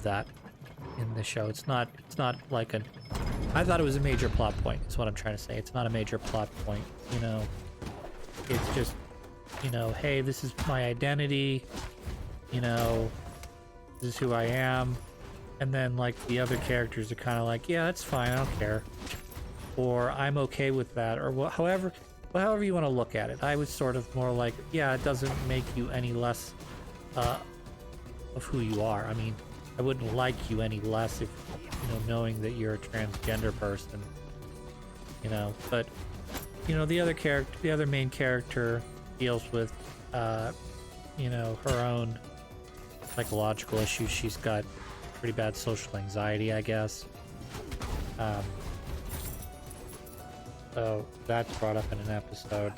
that in the show. It's not like I thought it was a major plot point, is what I'm trying to say. It's not a major plot point, you know. It's just, you know, hey, this is my identity, you know, this is who I am. And then, like, the other characters are kind of like, yeah, that's fine, I don't care. Or I'm okay with that, or however you want to look at it. I was sort of more like, yeah, it doesn't make you any less of who you are. I mean, I wouldn't like you any less if, you know, knowing that you're a transgender person, you know. But, you know, the other main character deals with, you know, her own psychological issues. She's got pretty bad social anxiety, I guess. So that's brought up in an episode.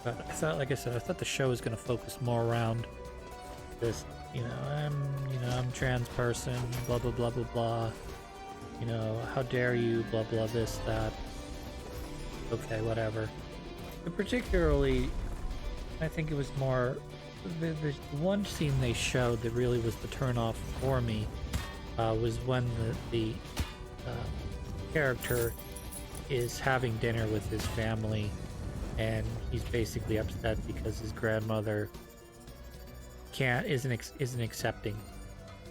But I thought, like I said, I thought the show was going to focus more around this, you know, I'm trans person, blah, blah, blah, blah, blah. You know, how dare you, blah, blah, this, that. Okay, whatever. But particularly, I think it was more, the one scene they showed that really was the turnoff for me was when the character is having dinner with his family, and he's basically upset because his grandmother isn't accepting,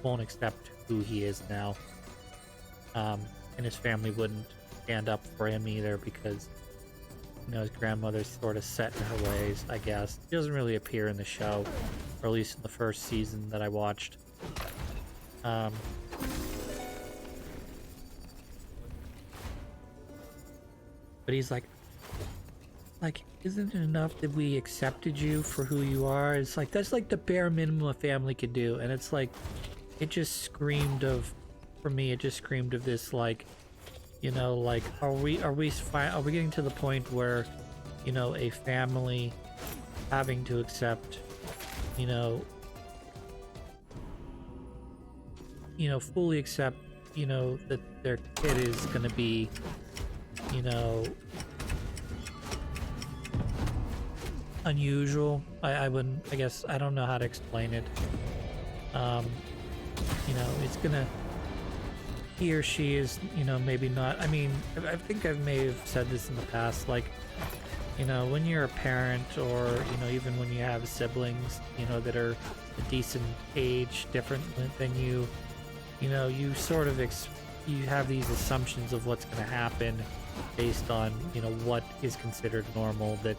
won't accept who he is now, and his family wouldn't stand up for him either because, you know, his grandmother's sort of set in her ways, I guess. She doesn't really appear in the show, or at least in the first season that I watched. But he's like, isn't it enough that we accepted you for who you are? It's like, that's like the bare minimum a family could do. And it's like, it just screamed of, for me, it just screamed of this, like, you know, like, are we getting to the point where, you know, a family having to accept, you know, fully accept, you know, that their kid is gonna be, you know, unusual. I wouldn't, I guess, I don't know how to explain it. You know, it's gonna, he or she is, you know, maybe not, I mean, I think I may have said this in the past, like, you know, when you're a parent, or, you know, even when you have siblings, you know, that are a decent age different than you, you know, you sort of, you have these assumptions of what's going to happen based on, you know, what is considered normal, that,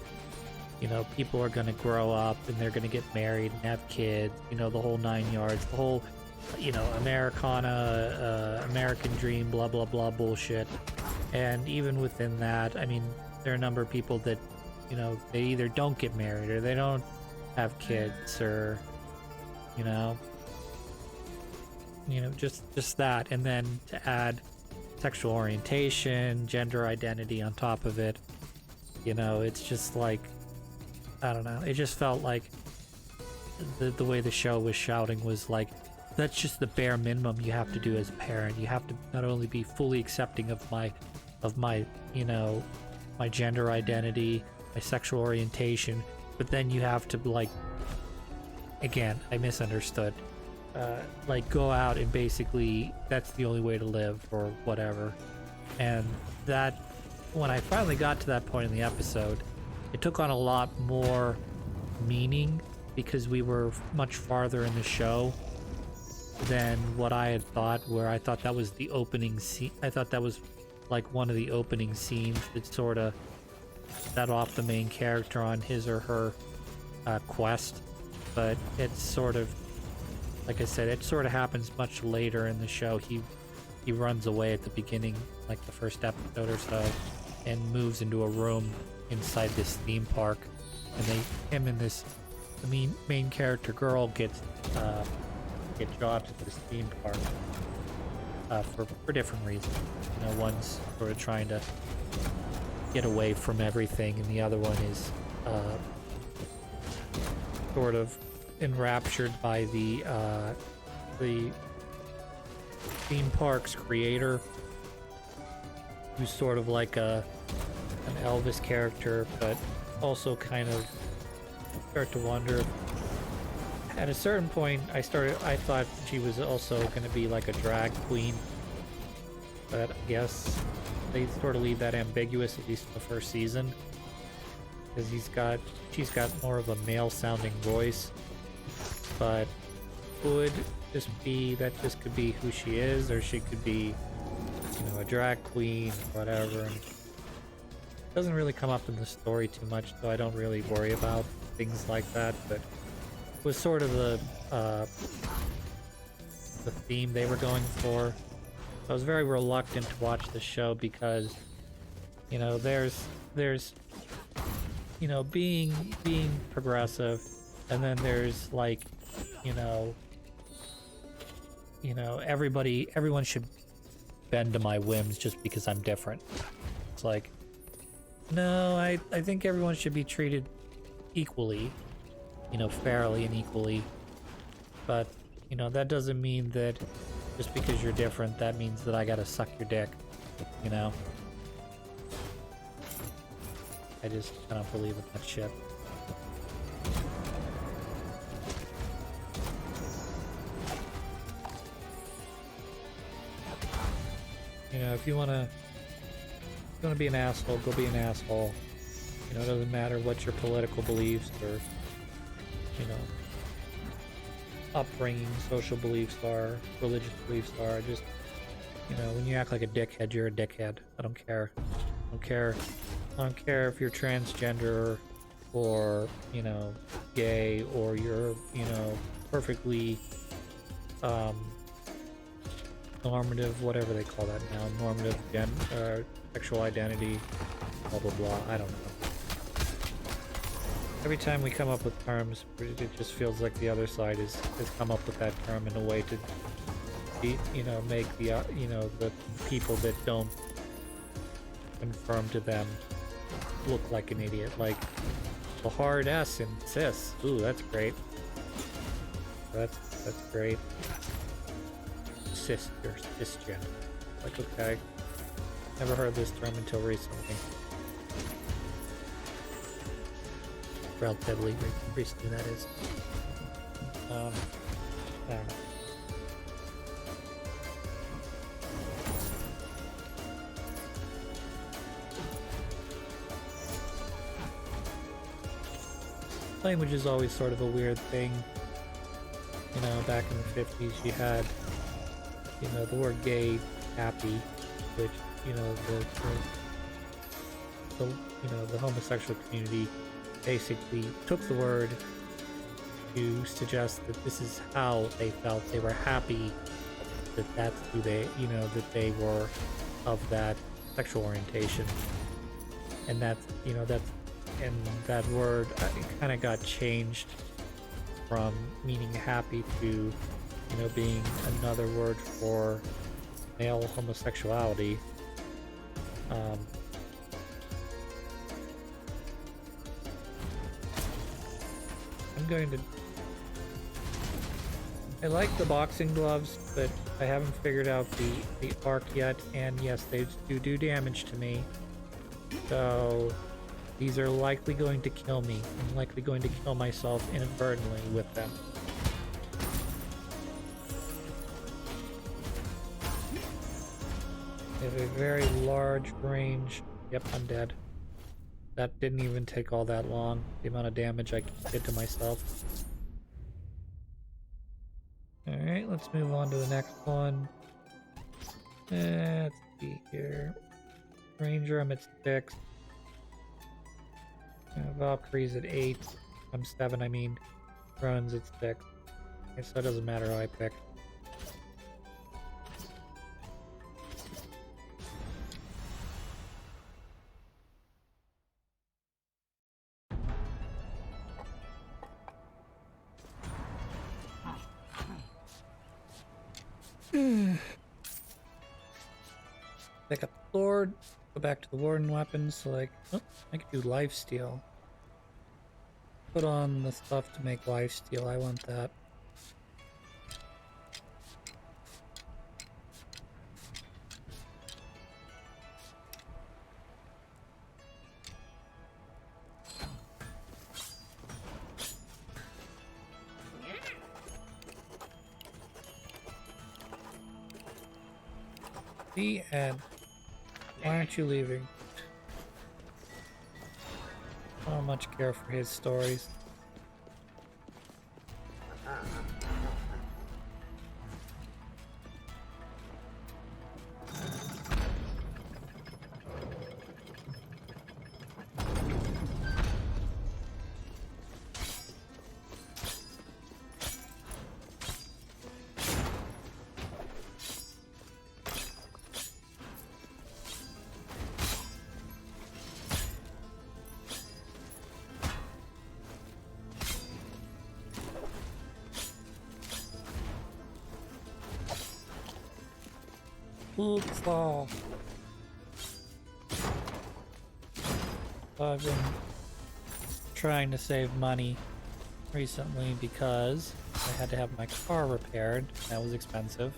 you know, people are going to grow up and they're going to get married and have kids, you know, the whole 9 yards, the whole, you know, Americana, American dream, blah, blah, blah bullshit. And even within that, I mean, there are a number of people that, you know, they either don't get married or they don't have kids, or, you know, just that. And then to add sexual orientation, gender identity on top of it, you know, it's just like, I don't know, it just felt like the way the show was shouting was like, that's just the bare minimum you have to do as a parent. You have to not only be fully accepting of my, you know, my gender identity, my sexual orientation, but then you have to, like, again, I misunderstood, like, go out and basically, that's the only way to live, or whatever. And that, when I finally got to that point in the episode, it took on a lot more meaning, because we were much farther in the show than what I had thought, where I thought that was the opening scene. I thought that was like one of the opening scenes that sort of set off the main character on his or her quest. But it's sort of, like I said, it sort of happens much later in the show. He runs away at the beginning, like the first episode or so, and moves into a room inside this theme park, and him and this, the main character girl get jobs at this theme park for different reasons. You know, one's sort of trying to get away from everything, and the other one is sort of enraptured by the theme park's creator, who's sort of like a an Elvis character, but also kind of start to wonder. At a certain point, I thought she was also going to be like a drag queen, but I guess they sort of leave that ambiguous, at least in the first season, because she's got more of a male-sounding voice, but could just be that just could be who she is, or she could be, you know, a drag queen or whatever. And it doesn't really come up in the story too much, so I don't really worry about things like that, but it was sort of the theme they were going for. I was very reluctant to watch the show because, you know, there's you know, being progressive, and then there's like, you know, everyone should bend to my whims just because I'm different. It's like, no, I think everyone should be treated equally, you know, fairly and equally. But, you know, that doesn't mean that just because you're different, that means that I gotta suck your dick, you know? I just don't believe in that shit. You know, if you wanna be an asshole, go be an asshole. You know, it doesn't matter what your political beliefs or, you know, upbringing, social beliefs are, religious beliefs are. Just, you know, when you act like a dickhead, you're a dickhead. I don't care. I don't care. I don't care if you're transgender or, you know, gay, or you're, you know, perfectly normative, whatever they call that now, normative sexual identity, blah blah blah. I don't know. Every time we come up with terms, it just feels like the other side has come up with that term in a way to be, you know, make the you know, the people that don't conform to them look like an idiot. Like the hard S in cis. Ooh, that's great. That's great. Cis, you're cisgender. Like, okay. Never heard this term until recently. Relatively recently, that is. I don't know. Language is always sort of a weird thing. You know, back in the 50s, you had, you know, the word gay, happy, which, you know, the you know, the homosexual community basically took the word to suggest that this is how they felt. They were happy that that's who they, you know, that they were of that sexual orientation. And that's, you know, and that word kind of got changed from meaning happy to, you know, being another word for male homosexuality. I like the boxing gloves, but I haven't figured out the arc yet, and yes, they do damage to me. So these are likely going to kill me. I'm likely going to kill myself inadvertently with them. They have a very large range. Yep, I'm dead. That didn't even take all that long. The amount of damage I did to myself. Alright, let's move on to the next one. Let's see here. Ranger, I'm at 6. Valkyrie's at 8. I'm 7, I mean. Rowan's at 6. Okay, so it doesn't matter who I pick. Pick up the sword, go back to the warden weapons, so like, oh, I could do lifesteal. Put on the stuff to make lifesteal, I want that. The end. Why aren't you leaving? I don't much care for his stories. Fall. I've been trying to save money recently because I had to have my car repaired. That was expensive.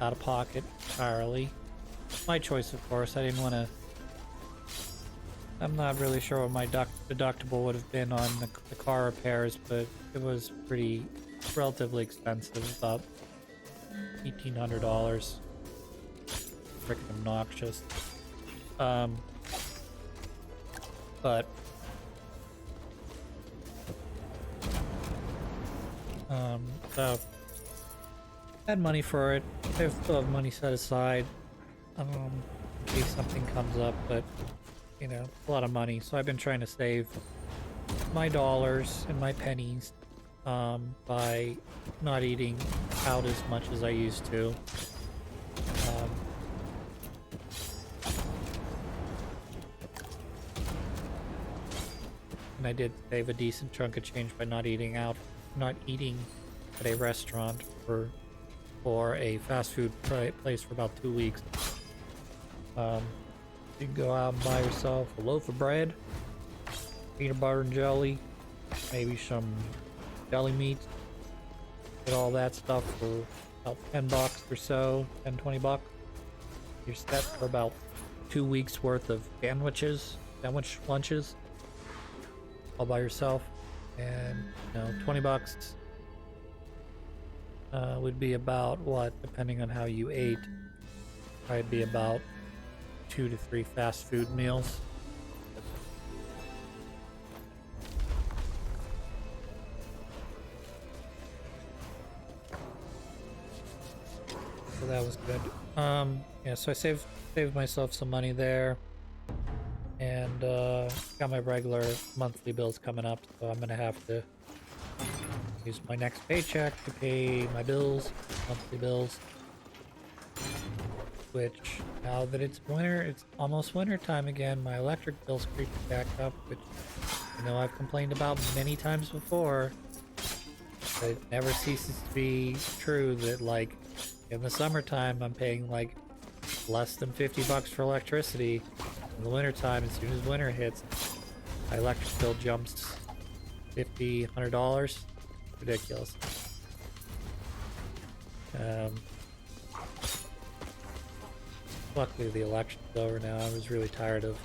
Out of pocket entirely. My choice, of course. I didn't want to... I'm not really sure what my deductible would have been on the car repairs, but it was pretty relatively expensive, about $1,800. Freaking obnoxious. But so I had money for it. I still have money set aside in case something comes up, but you know, a lot of money. So I've been trying to save my dollars and my pennies by not eating out as much as I used to. And I did save a decent chunk of change by not eating at a restaurant for a fast food place for about 2 weeks. You can go out and buy yourself a loaf of bread, peanut butter and jelly, maybe some deli meat. Get all that stuff for about $10 or so, 10-20 bucks. You're set for about 2 weeks worth of sandwich lunches. All by yourself, and you know, 20 bucks would be about what, depending on how you ate, probably be about 2 to 3 fast food meals. So that was good. Yeah, so I saved myself some money there. And got my regular monthly bills coming up, so I'm gonna have to use my next paycheck to pay my bills, monthly bills. Which, now that it's winter, it's almost winter time again, my electric bill's creeping back up, which I know I've complained about many times before. But it never ceases to be true that, like, in the summertime I'm paying like less than 50 bucks for electricity. In the wintertime, as soon as winter hits, my electric bill jumps $50, $100. Ridiculous. Luckily the election's over now. I was really tired of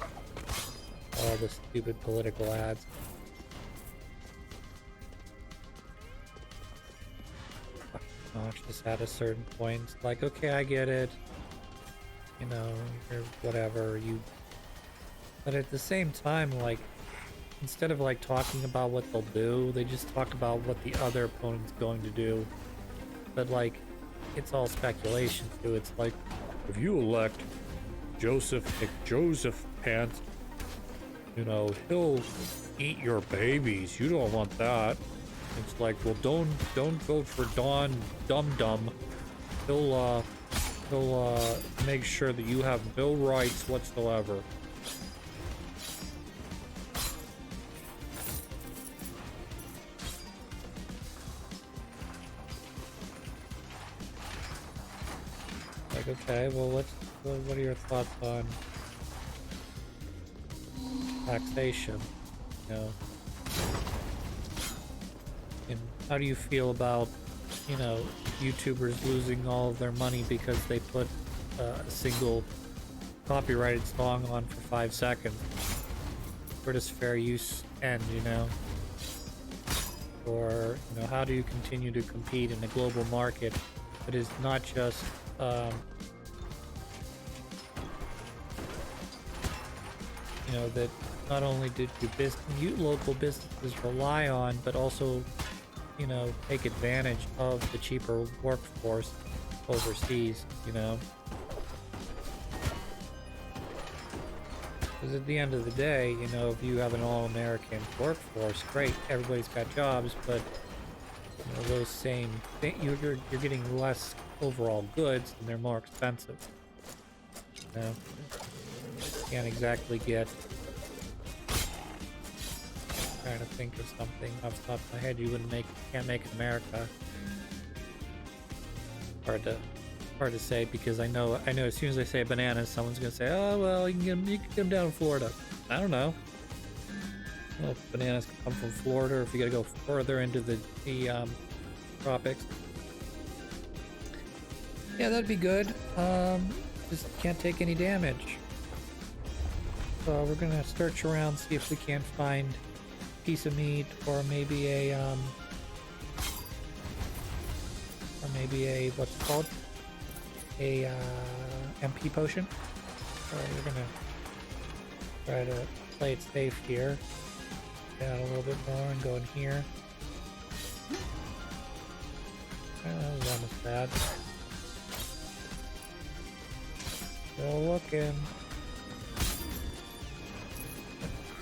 all the stupid political ads. Just at a certain point, it's like, okay, I get it. You know, or whatever, but at the same time, like, instead of like talking about what they'll do, they just talk about what the other opponent's going to do. But like, it's all speculation too. It's like, if you elect Joseph Pants, you know, he'll eat your babies. You don't want that. It's like, well, don't vote for Don Dum Dum. He'll make sure that you have no rights whatsoever. Like, okay, well, what are your thoughts on taxation? You know, and how do you feel about, you know, YouTubers losing all of their money because they put a single copyrighted song on for 5 seconds? Where does fair use end, you know? Or, you know, how do you continue to compete in a global market that is not just know, that not only do local businesses rely on, but also, you know, take advantage of the cheaper workforce overseas, you know. Because at the end of the day, you know, if you have an all-American workforce, great, everybody's got jobs, but you know, those same you're getting less overall goods, and they're more expensive. You know, can't exactly get. Trying to think of something off the top of my head you can't make in America. Hard to say, because I know as soon as I say bananas, someone's gonna say, oh well, you can get them down in Florida. I don't know. I don't know if bananas can come from Florida or if you gotta go further into the tropics. Yeah, that'd be good. Just can't take any damage. So we're gonna search around, see if we can't find a piece of meat, or maybe a what's it called? A MP potion. So we're gonna try to play it safe here. Down a little bit more and go in here. That was almost bad. Still looking.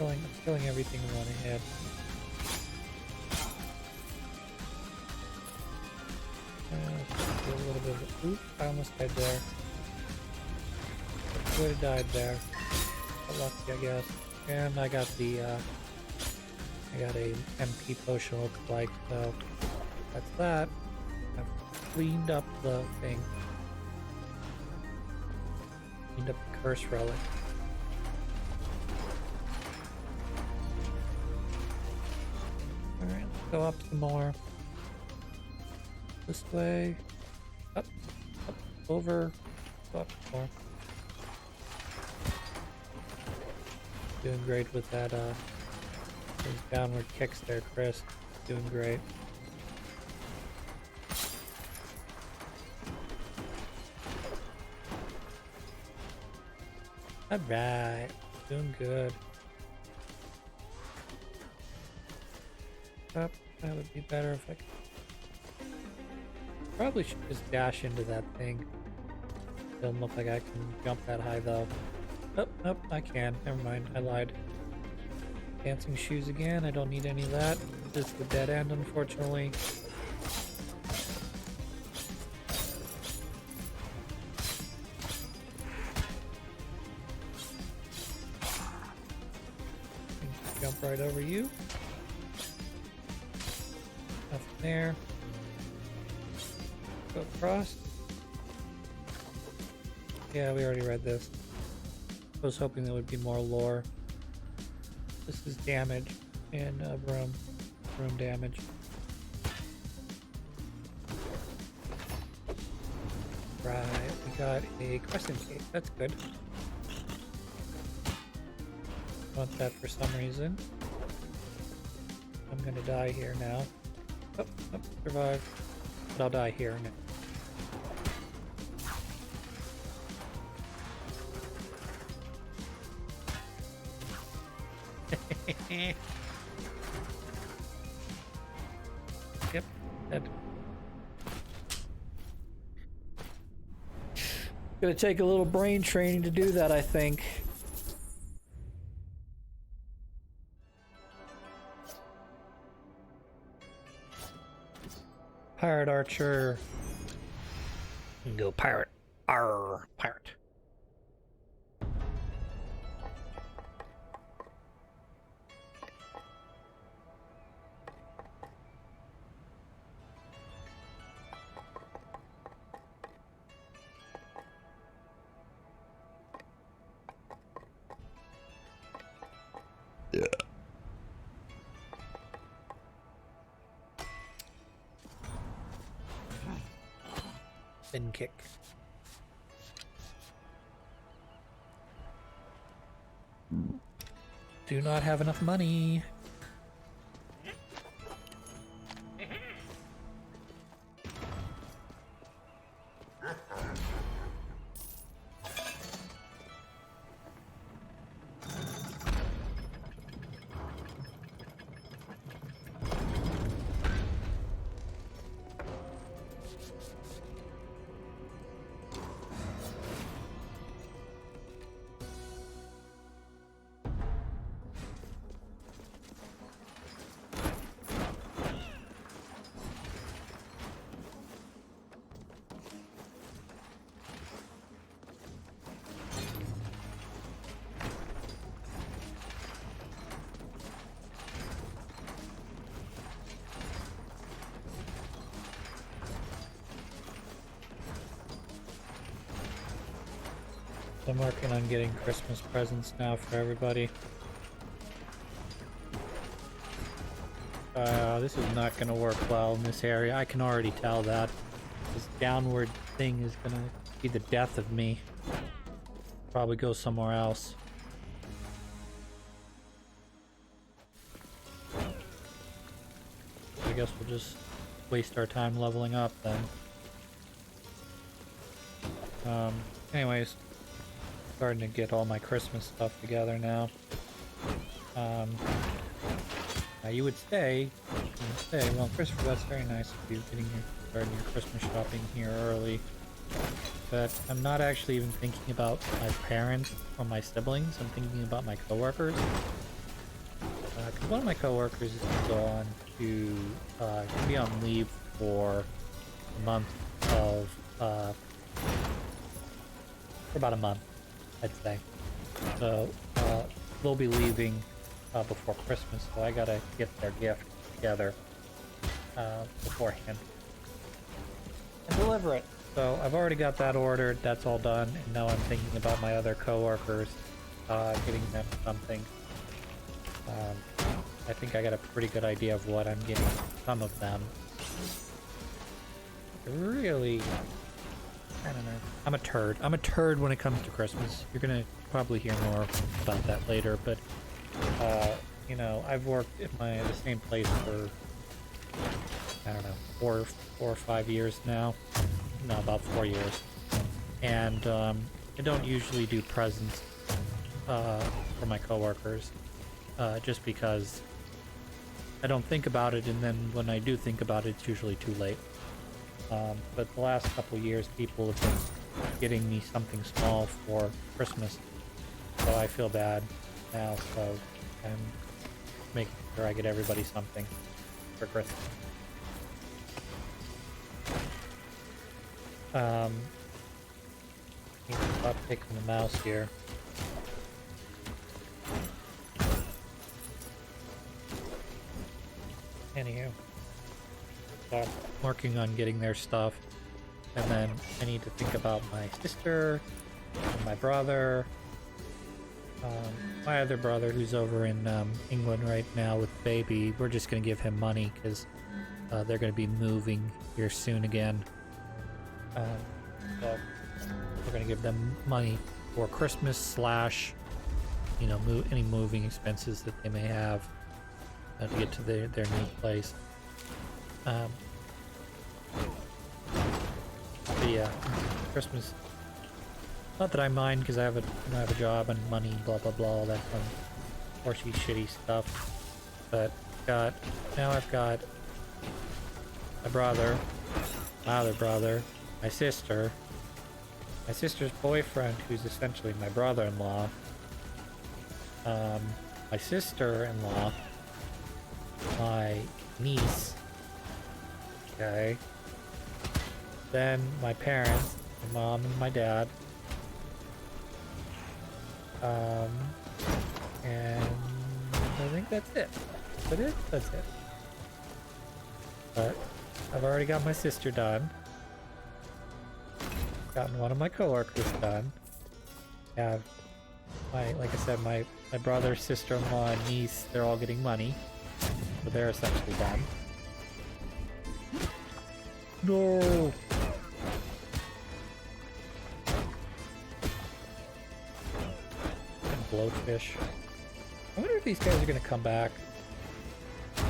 I'm killing everything we want ahead. A little bit of oop, I almost died there. Would have died there. But lucky, I guess. And I got the I got a MP potion, looks like, so that's that. I've cleaned up the thing. Cleaned up the curse relic. Alright, let's go up some more. This way. Up, over, go up more. Doing great with that, those downward kicks there, Chris. Doing great. Alright, doing good. Up, that would be better if I could. Probably should just dash into that thing. Doesn't look like I can jump that high though. Oh, nope, I can. Never mind, I lied. Dancing shoes again, I don't need any of that. This is the dead end, unfortunately. Jump right over you. Nothing there. Go across. Yeah, we already read this. I was hoping there would be more lore. This is damage and room damage. Right, we got a crescent cake. That's good. Want that for some reason. I'm gonna die here now. Oh, survive. But I'll die here now. Yep, dead. Gonna take a little brain training to do that, I think. Pirate archer. You can go pirate. Arr, pirate. Spin kick. Do not have enough money. I'm working on getting Christmas presents now for everybody. This is not going to work well in this area. I can already tell that. This downward thing is going to be the death of me. Probably go somewhere else. I guess we'll just waste our time leveling up then. Anyways, starting to get all my Christmas stuff together now. Now you would say, well, Christopher, that's very nice of you starting your Christmas shopping here early. But I'm not actually even thinking about my parents or my siblings. I'm thinking about my coworkers. Because one of my coworkers is going to be on leave for a month of, for about a month, I'd say. So they'll be leaving before Christmas, so I gotta get their gift together beforehand and deliver it. So I've already got that ordered, that's all done, and now I'm thinking about my other coworkers, getting them something. I think I got a pretty good idea of what I'm getting some of them. Really, I don't know. I'm a turd. I'm a turd when it comes to Christmas. You're gonna probably hear more about that later, but you know, I've worked at the same place for, I don't know, four or 5 years now. No, about 4 years. And I don't usually do presents for my coworkers, just because I don't think about it, and then when I do think about it, it's usually too late. But the last couple years, people have been getting me something small for Christmas, so I feel bad now, so I'm making sure I get everybody something for Christmas. Need to stop kicking the mouse here. Anywho, so I'm working on getting their stuff, and then I need to think about my sister, and my brother, my other brother who's over in England right now with the baby. We're just gonna give him money because they're gonna be moving here soon again. So we're gonna give them money for Christmas / you know, any moving expenses that they may have to get to their new place. But yeah, Christmas. Not that I mind because I have a job and money, blah blah blah, all that fun, horsey shitty stuff. But now I've got my brother, my other brother, my sister's boyfriend, who's essentially my brother-in-law, my sister-in-law, my niece, okay, then my parents, my mom and my dad, and I think that's it. Is that it? That's it. But I've already got my sister done. Gotten one of my coworkers done. Have like I said, my brother, sister-in-law, and niece, they're all getting money. So they're essentially done. No! And blowfish. I wonder if these guys are gonna come back. I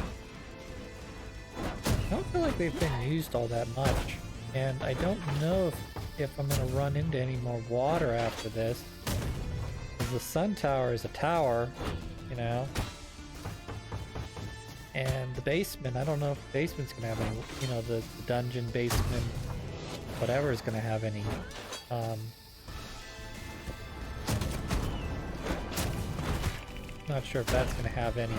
don't feel like they've been used all that much. And I don't know if I'm gonna run into any more water after this. The sun tower is a tower, you know. And the basement, I don't know if the basement's gonna have any, you know, the dungeon basement, whatever is gonna have any, not sure if that's gonna have any,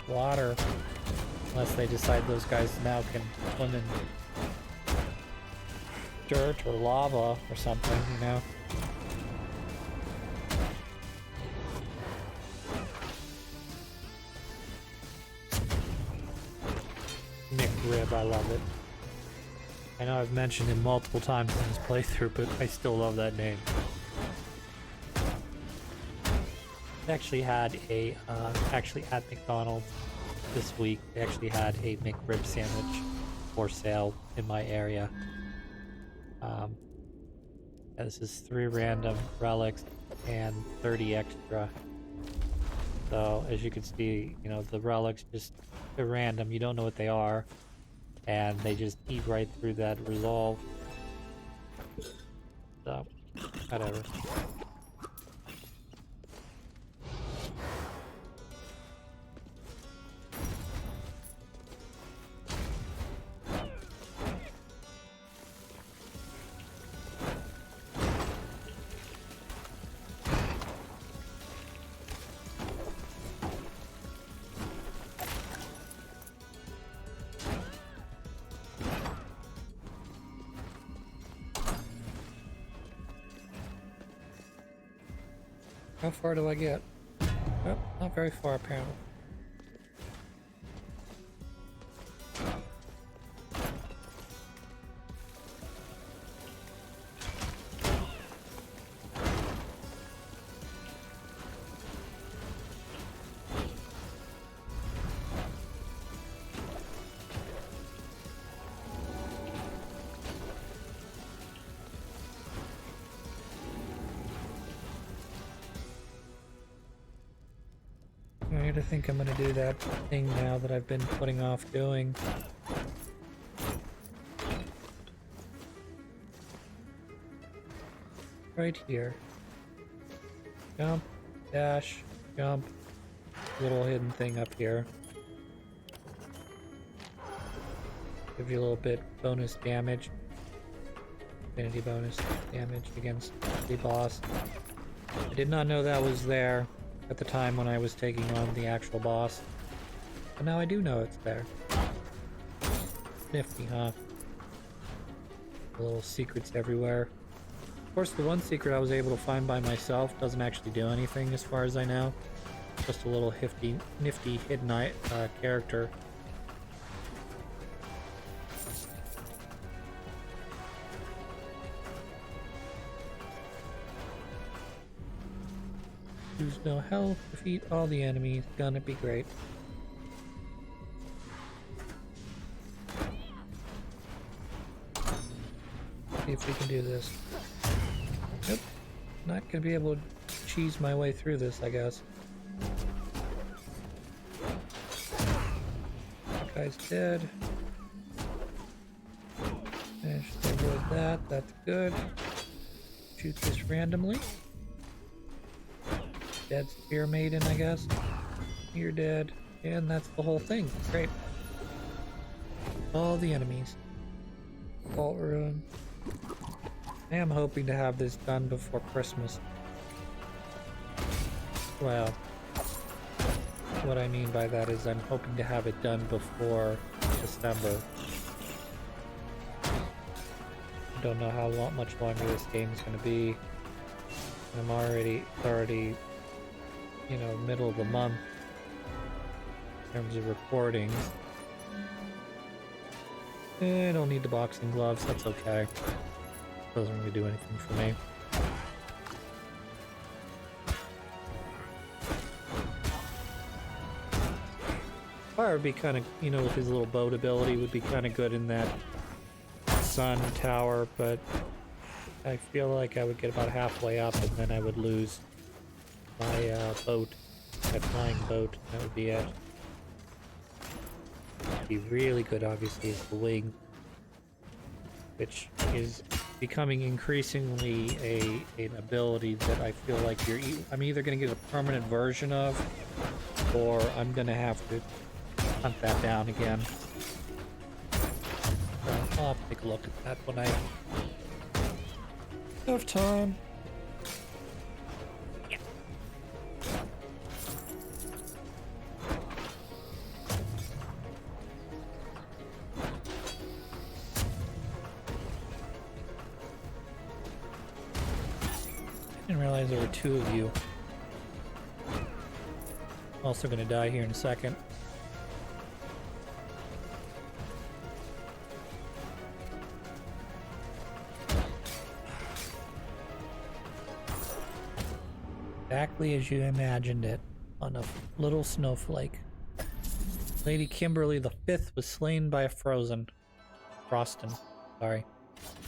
water, unless they decide those guys now can swim in dirt or lava or something, you know. McRib, I love it. I know I've mentioned him multiple times in this playthrough, but I still love that name. I actually had a, actually at McDonald's this week, they actually had a McRib sandwich for sale in my area. This is 3 random relics and 30 extra. So as you can see, you know, the relics just, they're random, you don't know what they are, and they just eat right through that resolve. So, whatever. How far do I get? Oh, not very far apparently. I think I'm gonna do that thing now that I've been putting off doing. Right here. Jump, dash, jump. Little hidden thing up here. Give you a little bit bonus damage. Affinity bonus damage against the boss. I did not know that was there at the time when I was taking on the actual boss. But now I do know it's there. Nifty, huh? Little secrets everywhere. Of course, the one secret I was able to find by myself doesn't actually do anything as far as I know. Just a little nifty hidden character. Lose no health, defeat all the enemies, gonna be great. See if we can do this. Nope, not gonna be able to cheese my way through this, I guess. That guy's dead. Managed to avoid that, that's good. Shoot this randomly. Dead Spear Maiden, I guess. You're dead. And that's the whole thing. Great. All the enemies. Vault Ruin. I am hoping to have this done before Christmas. Well, what I mean by that is I'm hoping to have it done before December. I don't know how much longer this game is going to be. I'm already, you know, middle of the month in terms of recordings. I don't need the boxing gloves, that's okay. Doesn't really do anything for me. Fire would be kind of, you know, with his little boat ability, would be kind of good in that sun tower, but I feel like I would get about halfway up and then I would lose my boat, my flying boat. That would be it. What'd be really good, obviously, is the wing, which is becoming increasingly an ability that I feel like I'm either going to get a permanent version of, or I'm going to have to hunt that down again. I'll have to take a look at that when I have time. Yeah. I didn't realize there were 2 of you. I'm also gonna die here in a second. Exactly as you imagined it, on a little snowflake. Lady Kimberly the Fifth was slain by a Froston. Sorry.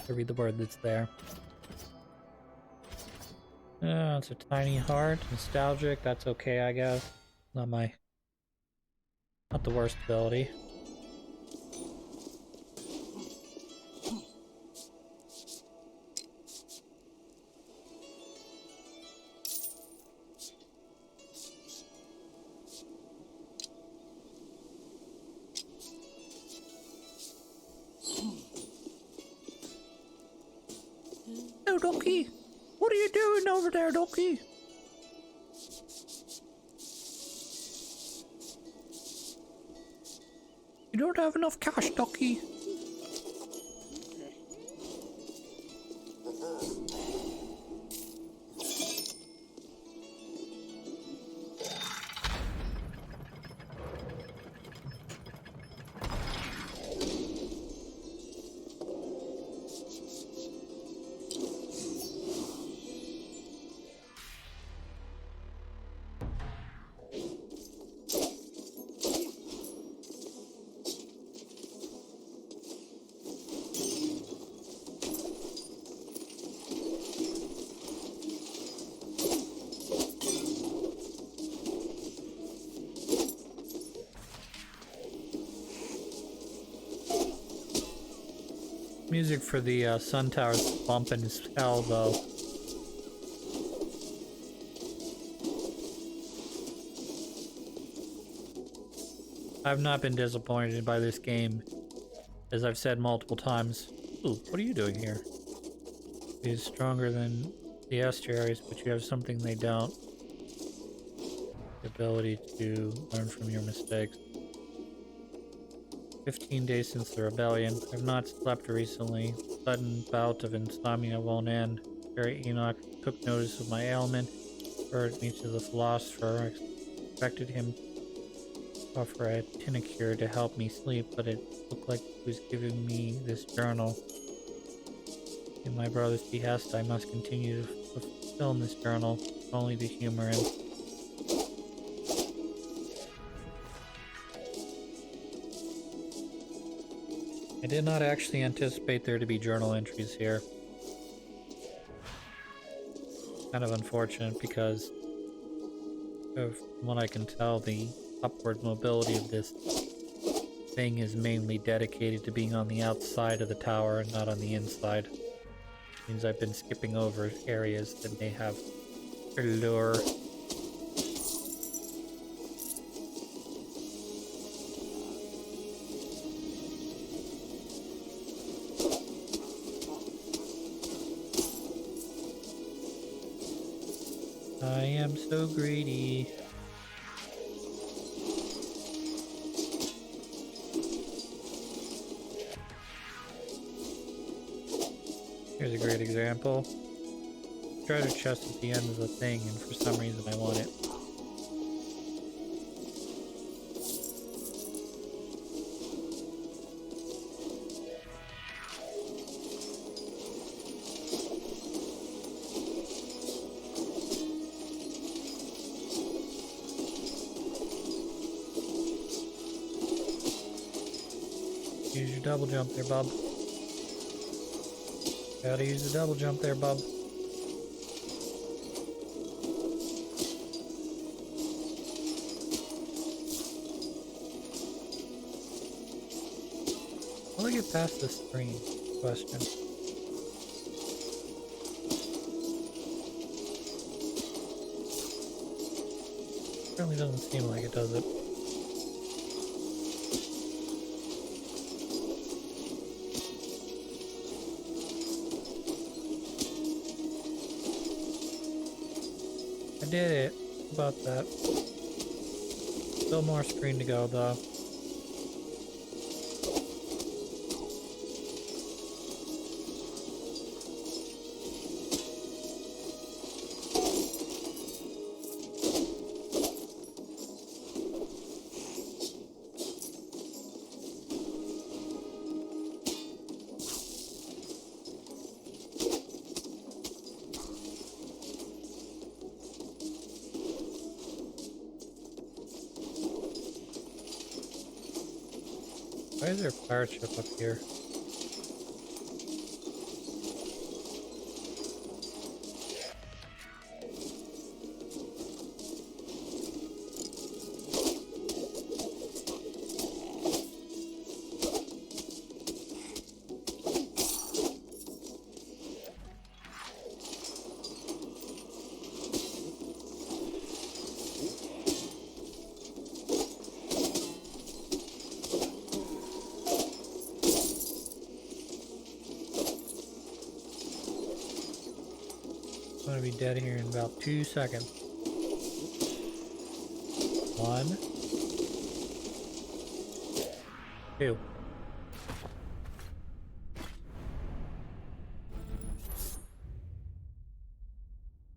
I read the word that's there. It's a tiny heart. Nostalgic. That's okay, I guess. Not the worst ability. Oh, Donkey! What are you doing over there, Donkey? You don't have enough cash, Donkey. Music for the Sun Tower's bumping as hell, though. I've not been disappointed by this game, as I've said multiple times. Ooh, what are you doing here? It is stronger than the estuaries, but you have something they don't. The ability to learn from your mistakes. 15 days since the rebellion. I've not slept recently. Sudden bout of insomnia won't end. Harry Enoch took notice of my ailment, referred me to the philosopher. I expected him to offer a tinacure to help me sleep, but it looked like he was giving me this journal. In my brother's behest, I must continue to fulfill in this journal, only to humor him. I did not actually anticipate there to be journal entries here. Kind of unfortunate because, from what I can tell, the upward mobility of this thing is mainly dedicated to being on the outside of the tower and not on the inside. Means I've been skipping over areas that may have allure. I am so greedy. Here's a great example. Treasure chest at the end of the thing, and for some reason I want it. Use your double jump there, bub. Gotta use the double jump there, bub. How do I get past this screen? Question. Certainly doesn't seem like it, does it? I did it. How about that? Still more screen to go, though. Why is there a pirate ship up here? I'm gonna be dead here in about 2 seconds. 1, 2.